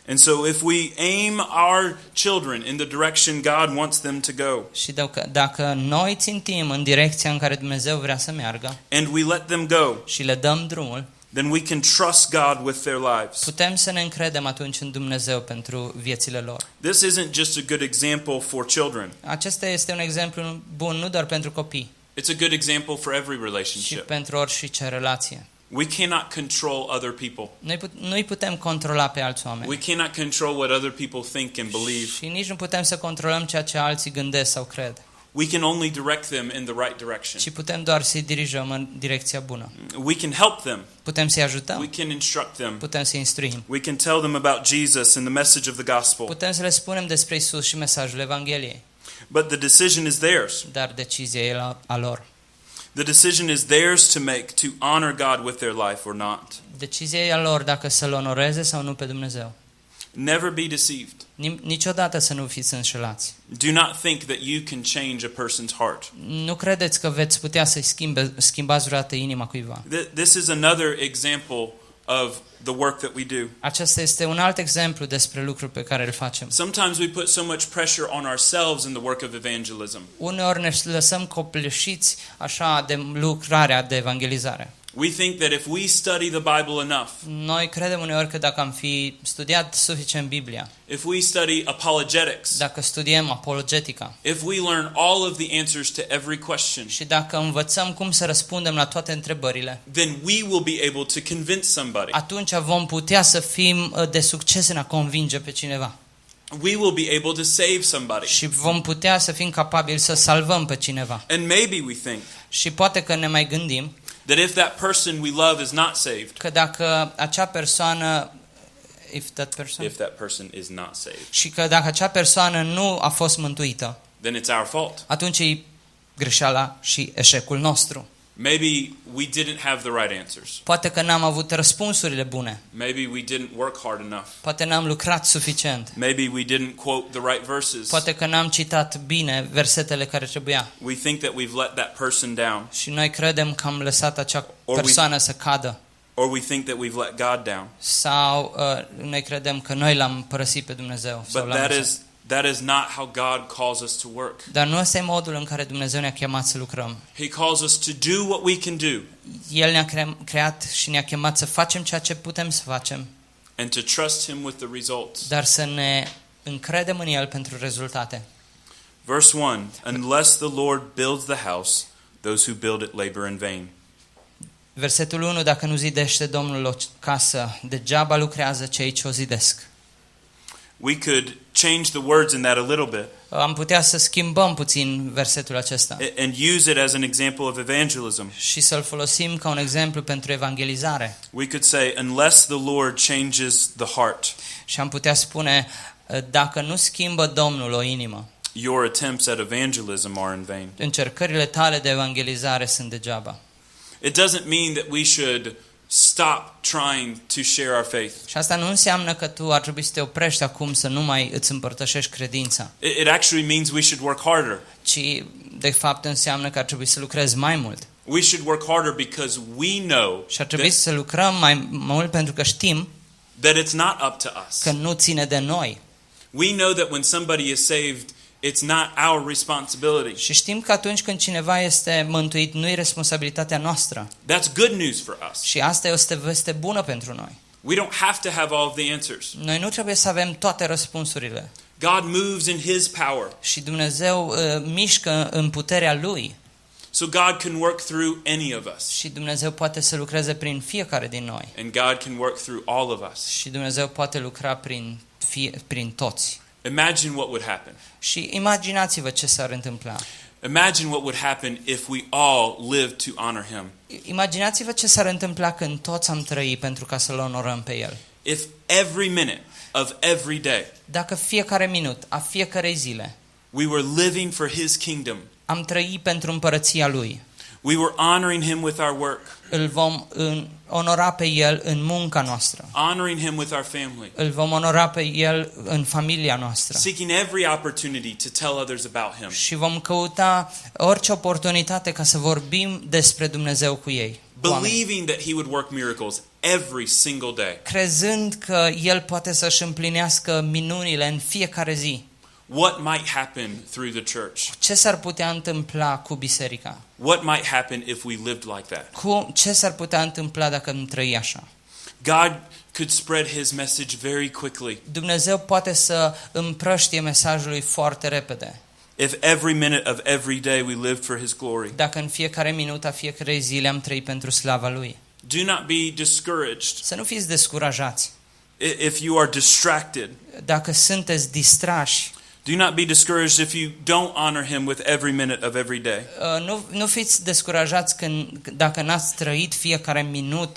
And so if we aim our children in the direction God wants them to go, Și dacă noi țintim în direcția în care Dumnezeu vrea să meargă and we let them go, și le dăm drumul, then we can trust God with their lives. putem să ne încredem atunci în Dumnezeu pentru viețile lor. This isn't just a good example for children. Acesta este un exemplu bun nu doar pentru copii, It's a good example for every ci relationship. pentru orice relație. We cannot control other people. Noi nu-i putem controla pe alți We oameni. cannot control what other people think and believe. Și nici nu putem să controlăm ceea ce alții gândesc sau cred. We can only direct them in the right direction. Ci putem doar să-i dirijăm în direcția bună. We can help them. Putem să-i We ajutăm, can instruct them. putem să-i instruim. We can tell them about Jesus and the message of the gospel. Putem să le spunem despre Isus și mesajul Evangheliei, But the decision is theirs. dar decizia e a lor. The decision is theirs to make, to honor God with their life or not. Decizia e a lor dacă să-L onoreze sau nu pe Dumnezeu. Never be deceived. Niciodată să nu fiți înșelați. Do not think that you can change a person's heart. Nu credeți că veți putea să-i schimbați vreodată inima cuiva. This is another example of the work that we do. Acesta este un alt exemplu despre lucruri pe care îl facem. Sometimes we put so much pressure on ourselves in the work of evangelism. Uneori ne lăsăm copleșiți așa de lucrarea de evangelizare. We think that if we study the Bible enough, Noi credem uneori că dacă am fi studiat suficient Biblia, if we study apologetics, dacă studiem apologetica if we learn all of the answers to every question, și dacă învățăm cum să răspundem la toate întrebările, then we will be able to convince somebody. atunci vom putea să fim de succes în a convinge pe cineva. We will be able to save somebody. Și vom putea să fim capabili să salvăm pe cineva. And maybe we think Și poate că ne mai gândim that if that person we love is not saved, că dacă acea persoană if that person is not saved, și că dacă acea persoană nu a fost mântuită, then it's our fault. atunci e greșeala și eșecul nostru. Maybe we didn't have the right answers. Poate că n-am avut răspunsurile bune. Maybe we didn't work hard enough. Poate n-am lucrat suficient. Maybe we didn't quote the right verses. Poate că n-am citat bine versetele care trebuia. We think that we've let that person down. Și noi credem că am lăsat acea persoană să cadă. Or we think that we've let God down. Sau noi credem că noi l-am părăsit pe Dumnezeu. Sau But l-am lăsat. that is not how God calls us to work. Dar nu ăsta e modul în care Dumnezeu ne-a chemat să lucrăm. He calls us to do what we can do El ne-a creat și ne-a chemat să facem ceea ce putem să facem, and to trust Him with the results. dar să ne încredem în El pentru rezultate. Verse 1, unless the Lord builds the house, those who build it labor in vain. Versetul 1, dacă nu zidește Domnul o casă, degeaba lucrează cei ce o zidesc. We could change the words in that a little bit Am putea să schimbăm puțin versetul acesta and use it as an example of evangelism. și să-l folosim ca un exemplu pentru evangelizare. We could say, unless the Lord changes the heart, Și am putea spune, dacă nu schimbă Domnul o inimă, your attempts at evangelism are in vain. încercările tale de evangelizare sunt degeaba. It doesn't mean that we should stop trying to share our faith. Și asta nu înseamnă că tu ar trebui să te oprești acum să nu mai îți împărtășești credința, It actually means we should work harder. ci de fapt înseamnă că ar trebui să lucrezi mai mult. We should work harder because we know Și ar trebui să lucrăm mai mult pentru că știm that it's not up to us. că nu ține de noi. We know that when somebody is saved, it's not our responsibility. Și știm că atunci când cineva este mântuit, nu e responsabilitatea noastră. That's good news for us. Și asta este o veste bună pentru noi. We don't have to have all of the answers. Noi nu trebuie să avem toate răspunsurile. God moves in His power. Și Dumnezeu mișcă în puterea Lui. So God can work through any of us. Și Dumnezeu poate să lucreze prin fiecare din noi. And God can work through all of us. Și Dumnezeu poate lucra prin toți. Imagine what would happen. Și imaginați-vă ce s-ar întâmpla. Imagine what would happen if we all lived to honor Him. Imaginați-vă ce s-ar întâmpla când toți am trăit pentru ca să-L onorăm pe El. If every minute of every day Dacă fiecare minut a fiecarei zile we were living for His kingdom, am trăit pentru împărăția Lui, we were honoring Him with our work, îl vom onora pe El în munca noastră. honoring Him with our family, Îl vom onora pe El în familia noastră. seeking every opportunity to tell others about Him, Și vom căuta orice oportunitate ca să vorbim despre Dumnezeu cu ei. cu oamenii. believing that He would work miracles every single day. Crezând că El poate să-și împlinească minunile în fiecare zi. What might happen through the church? Ce s-ar putea întâmpla cu biserica? What might happen if we lived like that? Ce s-ar putea întâmpla dacă îmi trăi așa? God could spread His message very quickly Dumnezeu poate să împrăștie mesajul lui foarte repede. if every minute of every day we lived for His glory. Dacă în fiecare minut a fiecarei zile am trăit pentru slava Lui. Do not be discouraged Să nu fiți descurajați. if you are distracted. Dacă sunteți distrași, Do not be discouraged if you don't honor him with every minute of every day. nu fiți descurajați dacă n-ați trăit fiecare minut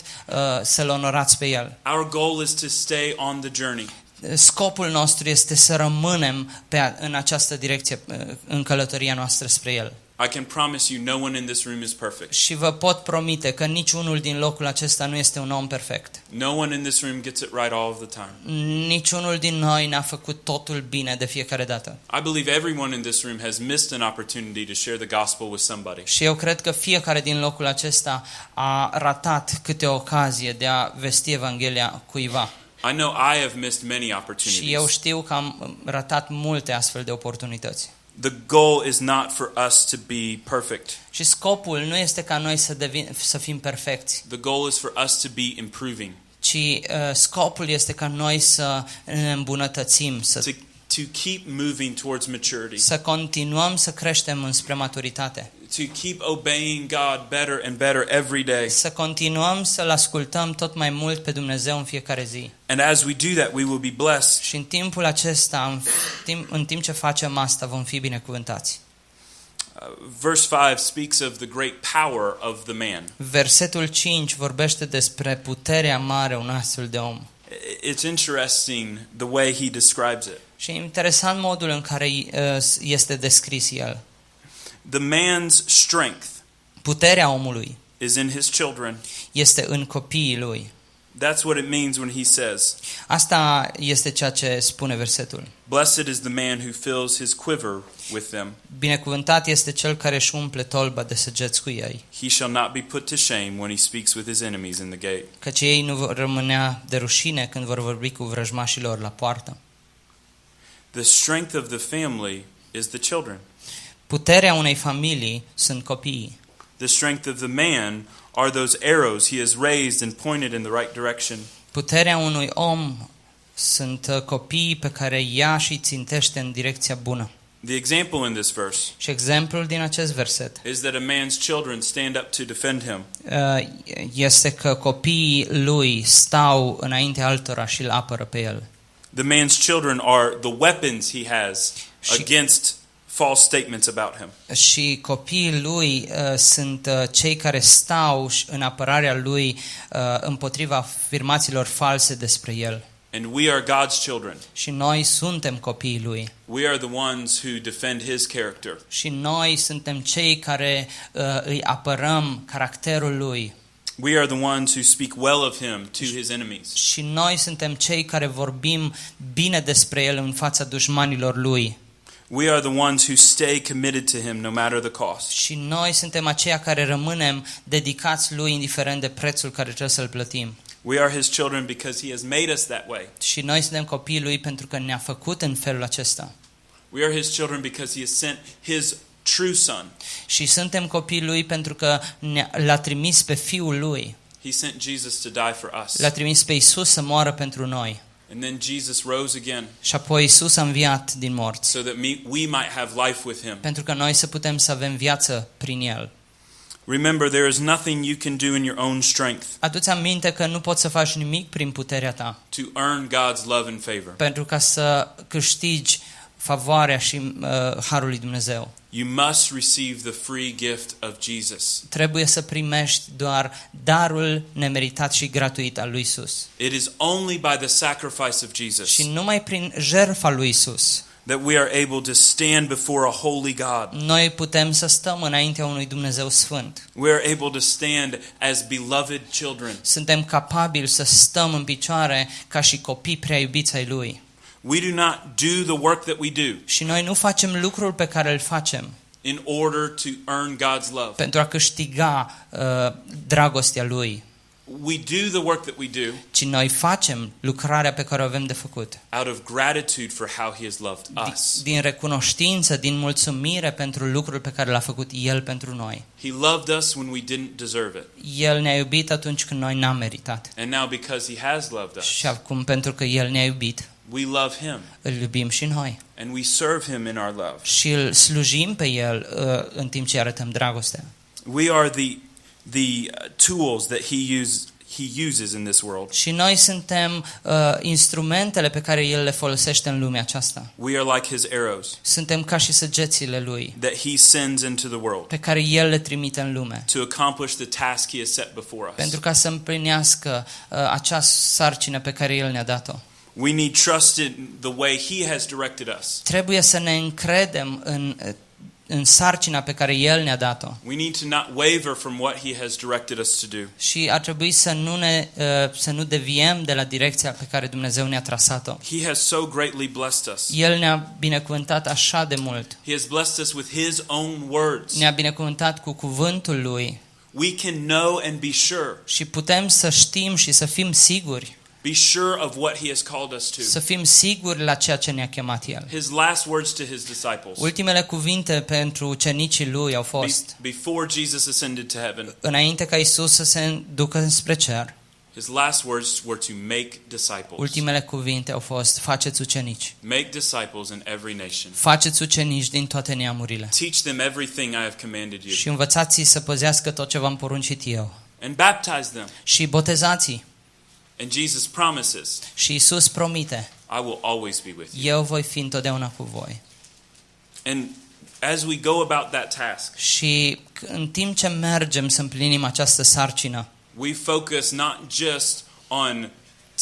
să-L onorați pe El. Our goal is to stay on the journey. Scopul nostru este să rămânem în această direcție, în călătoria noastră spre El. I can promise you no one in this room is perfect. Și vă pot promite că niciunul din locul acesta nu este un om perfect. No one in this room gets it right all of the time. Niciunul din noi n-a făcut totul bine de fiecare dată. I believe everyone in this room has missed an opportunity to share the gospel with somebody. Și eu cred că fiecare din locul acesta a ratat câte o ocazie de a vesti Evanghelia cuiva. I know I have missed many Și eu opportunities. știu că am ratat multe astfel de oportunități. The goal is not for us to be perfect. Și scopul nu este ca noi să fim perfecți, The goal is for us to be improving, ci scopul este ca noi să ne îmbunătățim, to keep moving towards maturity, să continuăm să creștem înspre maturitate, to keep obeying God better and better every day. să continuăm să-L ascultăm tot mai mult pe Dumnezeu în fiecare zi. And as we do that, we will be blessed. Și în timpul acesta, în timp ce facem asta, vom fi binecuvântați. Verse 5 speaks of the great power of the man. Versetul 5 vorbește despre puterea mare unui astfel de om. It's interesting the way he describes it. Și e interesant modul în care este descris el. The man's strength Puterea omului is in his children. este în copiii lui. That's what it means when he says, Asta este ceea ce spune versetul. "Blessed is the man who fills his quiver with them. Binecuvântat este cel care își umple tolba de săgeți cu ei, He shall not be put to shame when he speaks with his enemies in the gate." căci ei nu vor rămânea de rușine când vor vorbi cu vrăjmașii lor la poartă. The strength of the family is the children. Puterea unei familii sunt copiii. The strength of the man are those arrows he has raised and pointed in the right direction. Puterea unui om sunt copiii pe care ia și țintește în direcția bună. The example in this verse Și exemplul din acest verset is that a man's children stand up to defend him. este că copiii lui stau înaintea altora și îl apără pe el. The man's children are the weapons he has against false statements about him. Și copiii lui sunt cei care stau în apărarea lui împotriva afirmațiilor false despre el. And we are God's children. Și noi suntem copiii lui. We are the ones who defend his character. Și noi suntem cei care îi apărăm caracterul lui. We are the ones who speak well of him to his enemies. Și noi suntem cei care vorbim bine despre el în fața dușmanilor lui. We are the ones who stay committed to him no matter the cost. Și noi suntem aceia care rămânem dedicați lui indiferent de prețul care trebuie să-l plătim. We are his children because he has made us that way. Și noi suntem copiii lui pentru că ne-a făcut în felul acesta. We are his children because he has sent his true son. Și suntem copiii lui pentru că l-a trimis pe Fiul lui. He sent Jesus to die for us. L-a trimis pe Isus să moară pentru noi. And then Jesus rose again Și apoi Isus a înviat din morți. so that we might have life with him. Pentru că noi să putem să avem viață prin el. Remember, there is nothing you can do in your own strength Adu-ți aminte că nu poți să faci nimic prin puterea ta. to earn God's love and favor. Pentru ca să câștigi favoarea și harul lui Dumnezeu. You must receive the free gift of Jesus. Trebuie să primești doar darul nemeritat și gratuit al lui Isus. It is only by the sacrifice of Jesus Și numai prin jertfa lui Isus that we are able to stand before a holy God. noi putem să stăm înaintea unui Dumnezeu sfânt. We are able to stand as beloved children. Suntem capabili să stăm în picioare ca și copii prea iubiți ai lui. We do not do the work that we do Și noi nu facem lucrul pe care îl facem in order to earn God's love. pentru a câștiga dragostea lui, We do the work that we do ci noi facem lucrarea pe care o avem de făcut. out of gratitude for how he has loved us. Din recunoștință, din mulțumire pentru lucrul pe care l-a făcut El pentru noi. He loved us when we didn't deserve it. El ne-a iubit atunci când noi n-am meritat. And now because he has loved us, Și acum, pentru că El ne-a iubit, we love him îl iubim și noi. and we serve him in our love. Și îl slujim pe El în timp ce arătăm dragostea. We are the tools that he uses in this world. Și noi suntem instrumentele pe care El le folosește în lumea aceasta. We are like his arrows Suntem ca și săgețile Lui that he sends into the world pe care El le trimite în lume. to accomplish the task he has set before us. Pentru ca să împlinească acea sarcină pe care El ne-a dat-o. We need trust in the way he has directed us. Trebuie să ne încredem în sarcina pe care El ne-a dat-o. We need to not waver from what he has directed us to do. Și ar trebui să nu deviem de la direcția pe care Dumnezeu ne-a trasat-o. He has so greatly blessed us. El ne-a binecuvântat așa de mult. He has blessed us with his own words. Ne-a binecuvântat cu cuvântul Lui. We can know and be sure. Și putem să știm și să fim siguri. Be sure of what he has called us to. Să fim siguri la ceea ce ne-a chemat El. His last words to his disciples. Ultimele cuvinte pentru ucenicii Lui au fost Before Jesus ascended to heaven. înainte ca Isus să se ducă spre cer. His last words were to make disciples. Ultimele cuvinte au fost faceți ucenici. Make disciples in every nation. Faceți ucenici din toate neamurile. Teach them everything I have commanded you. Și învățați-i să păzească tot ce v-am poruncit eu. And baptize them. Și botezați-i. And Jesus promises, Și Isus promite, I will always be with you. eu voi fi întotdeauna cu voi. And as we go about that task, Și în timp ce mergem să împlinim această sarcină, we focus not just on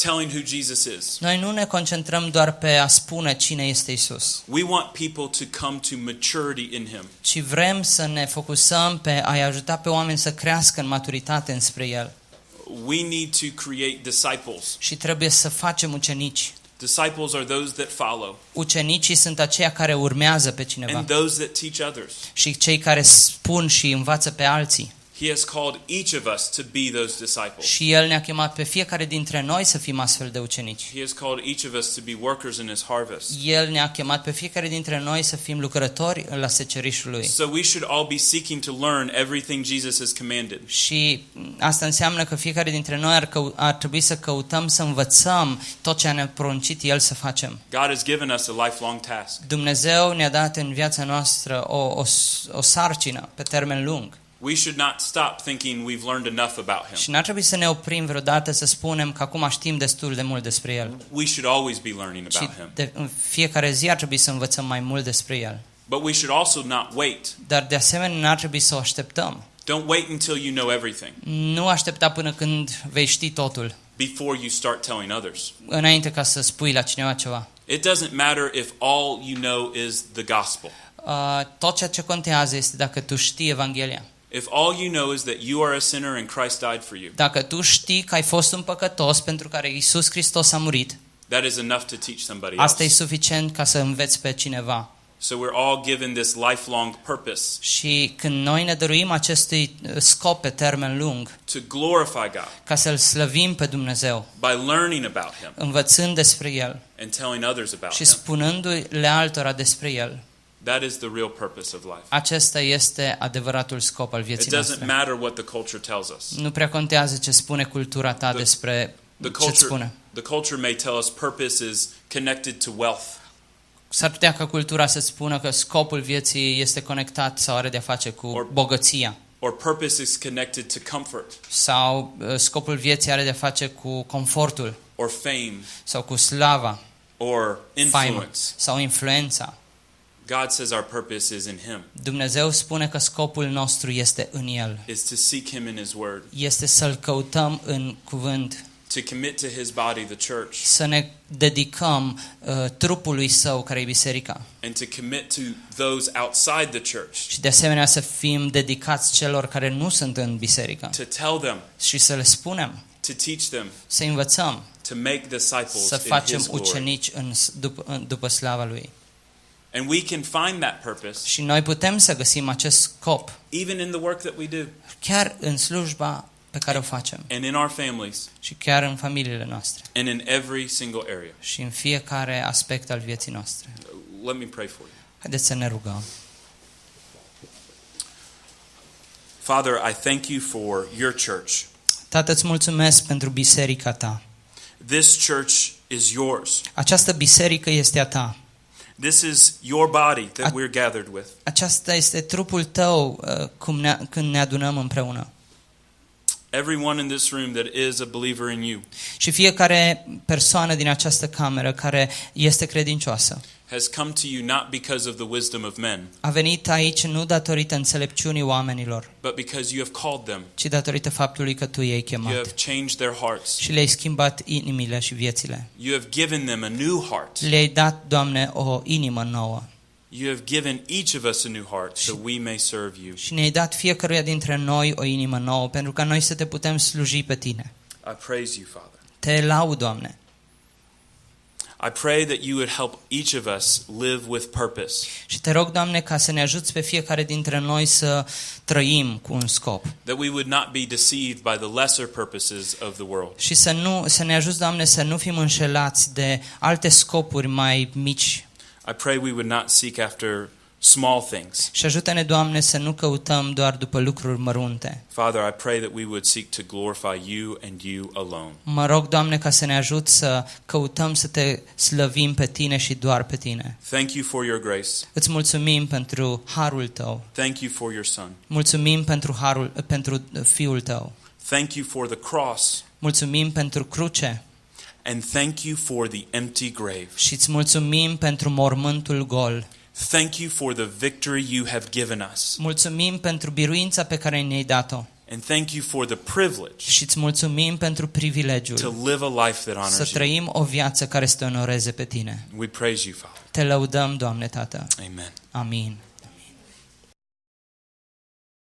telling who Jesus is. noi nu ne concentrăm doar pe a spune cine este Isus, We want people to come to maturity in him. ci vrem să ne focusăm pe a-i ajuta pe oameni să crească în maturitate înspre El. We need to create disciples. Și trebuie să facem ucenici. Disciples are those that follow Ucenicii sunt aceia care urmează pe cineva and those that teach others. și cei care spun și învață pe alții. He has called each of us to be those disciples. Și El ne-a chemat pe fiecare dintre noi să fim astfel de ucenici. He has called each of us to be workers in his harvest. El ne-a chemat pe fiecare dintre noi să fim lucrători la secerișul Lui. So we should all be seeking to learn everything Jesus has commanded. Și asta înseamnă că fiecare dintre noi ar trebui să căutăm să învățăm tot ce ne-a poruncit El să facem. God has given us a lifelong task. Dumnezeu ne-a dat în viața noastră o sarcină pe termen lung. We should not stop thinking we've learned enough about him. Și n-ar trebui să ne oprim vreodată să spunem că acum știm destul de mult despre El. We should always be learning Și about him. în fiecare zi ar trebui să învățăm mai mult despre El. But we should also not wait. Dar de asemenea n-ar trebui să o așteptăm. Don't wait until you know everything Nu aștepta până când vei ști totul, before you start telling others. înainte ca să spui la cineva ceva. It doesn't matter if all you know is the gospel. Tot ceea ce contează este dacă tu știi Evanghelia. If all you know is that you are a sinner and Christ died for you, Dacă tu știi că ai fost un păcătos pentru care Iisus Hristos a murit, that is enough to teach somebody asta e else. suficient ca să înveți pe cineva. So we're all given this lifelong purpose Și când noi ne dăruim acestui scop pe termen lung, to glorify God ca să-L slăvim pe Dumnezeu, by learning about him învățând despre El and telling others about și him. spunându-le altora despre El, That is the real purpose of life. acesta este adevăratul scop al It vieții doesn't noastre. matter what the culture tells us. Nu prea contează ce spune cultura ta despre ce-ți spune. The culture may tell us purpose is connected to wealth. S-ar putea ca cultura să spună că scopul vieții este conectat sau are de-a face cu bogăția. Or purpose is connected to comfort Sau scopul vieții are de-a face cu confortul or fame sau cu slava, or faima influence. sau influența. God says our purpose is in him. Dumnezeu spune că scopul nostru este în El. Is to seek him in his word, Este să-L căutăm în cuvânt, to commit to his body, the church, să ne dedicăm trupului Său, care e biserica. and to commit to those outside the church, Și de asemenea să fim dedicați celor care nu sunt în biserică. to tell them, Și să le spunem, to teach them, să învățăm, to make disciples să in facem his glory. ucenici după slava Lui. And we can find that purpose Și noi putem să găsim acest scop even in the work that we do chiar în slujba pe care o facem and in our families și chiar în familiile noastre and in every single area. și în fiecare aspect al vieții noastre. Let me pray for you. Haideți să ne rugăm. Father, I thank you for your church. Tată, îți mulțumesc pentru biserica Ta. This church is yours. Această biserică este a Ta. This is your body that we're gathered with. Aceasta este trupul Tău când ne adunăm împreună. Everyone in this room that is a believer in you Și fiecare persoană din această cameră care este credincioasă has come to you not because of the wisdom of men, a venit aici nu datorită înțelepciunii oamenilor, but because you have called them. ci datorită faptului că Tu i-ai You chemat have changed their hearts. și le-ai schimbat inimile și viețile. You have given them a new heart. Le-ai dat, Doamne, o inimă nouă You have given each of us a new heart so we may serve you. și ne-ai dat fiecăruia dintre noi o inimă nouă pentru ca noi să Te putem sluji pe Tine. I praise you, Father. Te laud, Doamne. I pray that you would help each of us live with purpose, Și Te rog, Doamne, ca să ne ajuți pe fiecare dintre noi să trăim cu un scop. that we would not be deceived by the lesser purposes of the world. Și să ne ajuți, Doamne, să nu fim înșelați de alte scopuri mai mici. I pray we would not seek after small things. Și ajută-ne, Doamne, să nu căutăm doar după lucruri mărunte. Father, I pray that we would seek to glorify you and you alone. Mă rog, Doamne, ca să ne ajut să căutăm să Te slăvim pe Tine și doar pe Tine. Thank you for your grace. Îți mulțumim pentru harul Tău. Thank you for your Son. Mulțumim pentru Fiul Tău. Thank you for the cross. Mulțumim pentru cruce And thank you for the empty grave. și îți mulțumim pentru mormântul gol. Thank you for the victory you have given us. Mulțumim pentru biruința pe care ne-ai dat-o And thank you for the privilege și îți mulțumim pentru to privilegiul live a life that să honors you. trăim o viață care să Te onoreze pe Tine. We praise you, Father. Te lăudăm, Doamne, Tată. Amen. Amin.